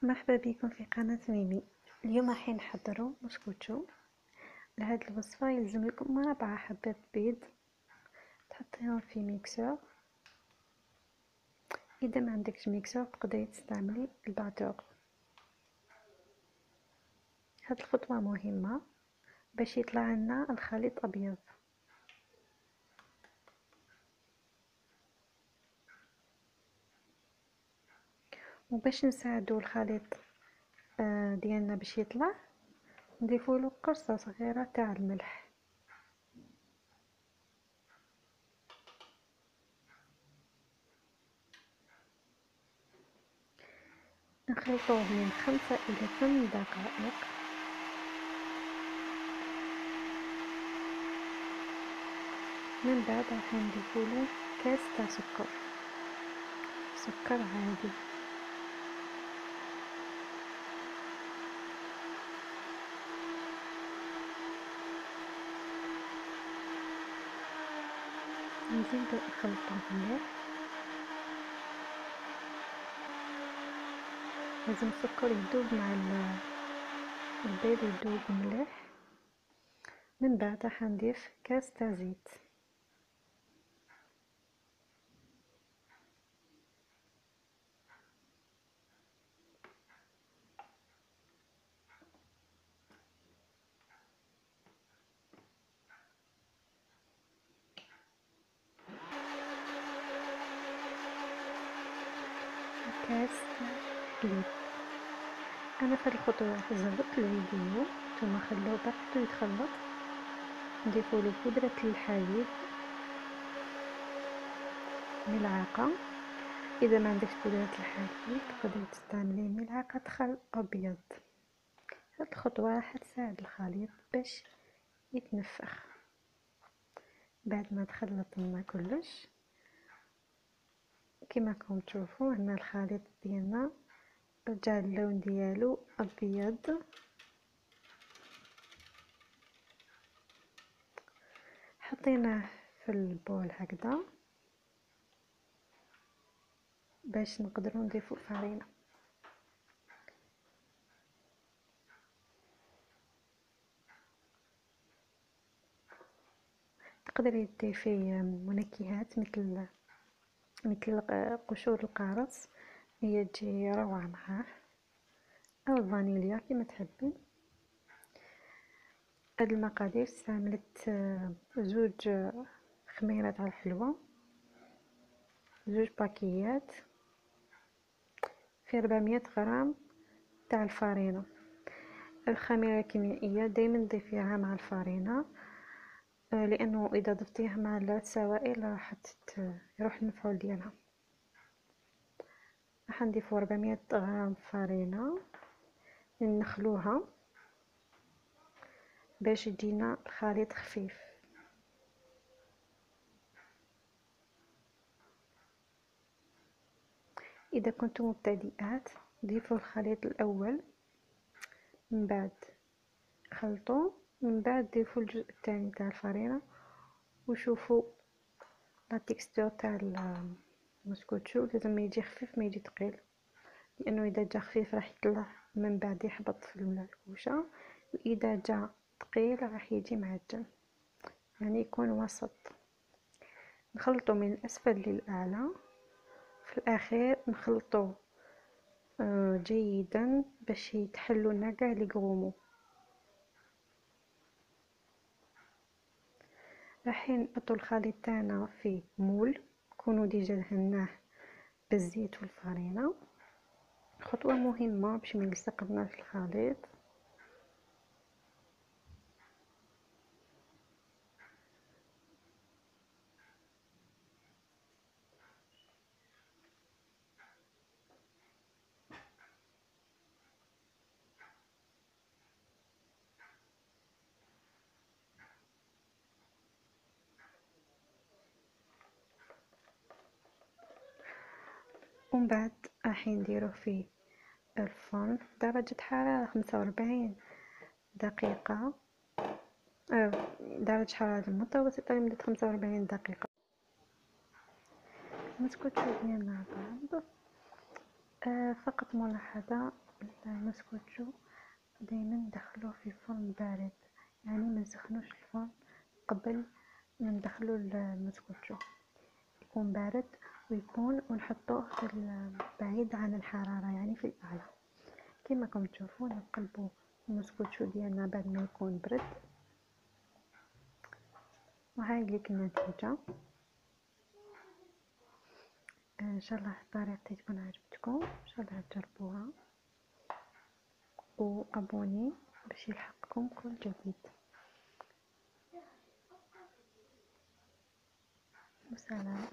مرحبا بكم في قناة ميمي. اليوم راح نحضروا مسكوتشو. لهاد الوصفة يلزم لكم 4 حبات بيض تحطيهم في ميكسور. اذا ما عندكش ميكسور تقدري تستعملي الباتور. هاد الخطوة مهمة باش يطلع لنا الخليط ابيض. وباش نساعدوا الخليط ديالنا باش يطلع، نضيفوا له قرصة صغيرة تاع الملح. نخلطوه من 5 إلى 8 دقائق. من بعد راح نضيفوا له كاس تاع سكر عادي. نزيدو نخلطوه مليح. لازم السكر يذوب مع البيض، يذوب مليح. من بعد راح نضيف كاس تاع زيت. كاس تاع حليب. انا في الخطوه زربت الفيديو، ثم خلوه براحته يتخلط. نضيفوا له بودره الحليب ملعقه. اذا ما عندكش بودره الحليب تقدري تستعملي ملعقه خل ابيض. هاد الخطوه راح تساعد الخليط باش يتنفخ. بعد ما تخلط لنا كلش كما راكم تشوفوا هنا الخليط ديالنا رجع اللون ديالو ابيض. حطيناه في البول هكذا باش نقدروا نضيفوا الفرينه. تقدري تضيفي منكهات مثل قشور القرص، هي تجي روعه معاه، او الفانيليا كما تحبين. هاد المقادير استعملت 2 خميرة تاع الحلوى، 2 باكيات في 400 غرام تاع الفرينه. الخميره الكيميائيه دائما ضيفيها مع الفرينه، لانه اذا ضفتيها مع السوائل راح يروح المفعول ديالها. راح نضيف 400 غرام فرينه، نخلوها باش يجينا الخليط خفيف. اذا كنتم مبتدئات ضيفوا الخليط الاول، من بعد خلطوه، من بعد ضيفوا الجزء الثاني تاع الفرينه وشوفوا لا تيكستور تاع المسكوتشو. لازم ما يجي خفيف ما يجي ثقيل، لانه اذا جا خفيف راح يطلع من بعد يحبط في الكوشه، واذا جا ثقيل راح يجي معجن. يعني يكون وسط. نخلطه من الاسفل للاعلى. في الاخير نخلطه جيدا باش يتحلوا لنا كاع لي غرومو. راح نحطوا الخليط تاعنا في مول كونوا ديجا دهناه بالزيت والفرينه. خطوه مهمه باش ما يلصقناش الخليط. ومن بعد راح نديروه في الفرن درجة حرارة 45 دقيقة، درجة حرارة متوسطة لمدة 45 دقيقة. نسكتو ديالنا بعد فقط ملاحظة، المسكوتشو دايما ندخلوه في فرن بارد، يعني ما نسخنوش الفرن قبل ما ندخلو المسكوتشو، يكون بارد ويكون ونحطوه بعيد عن الحرارة، يعني في الأعلى. كما راكم تشوفوا نقلبوا المسكوتشو ديالنا بعد ما يكون برد، وهاي ليك النتيجة. ان شاء الله طريقتي تكون عجبتكم، ان شاء الله تجربوها وابوني باش يلحقكم كل جديد. وسلام.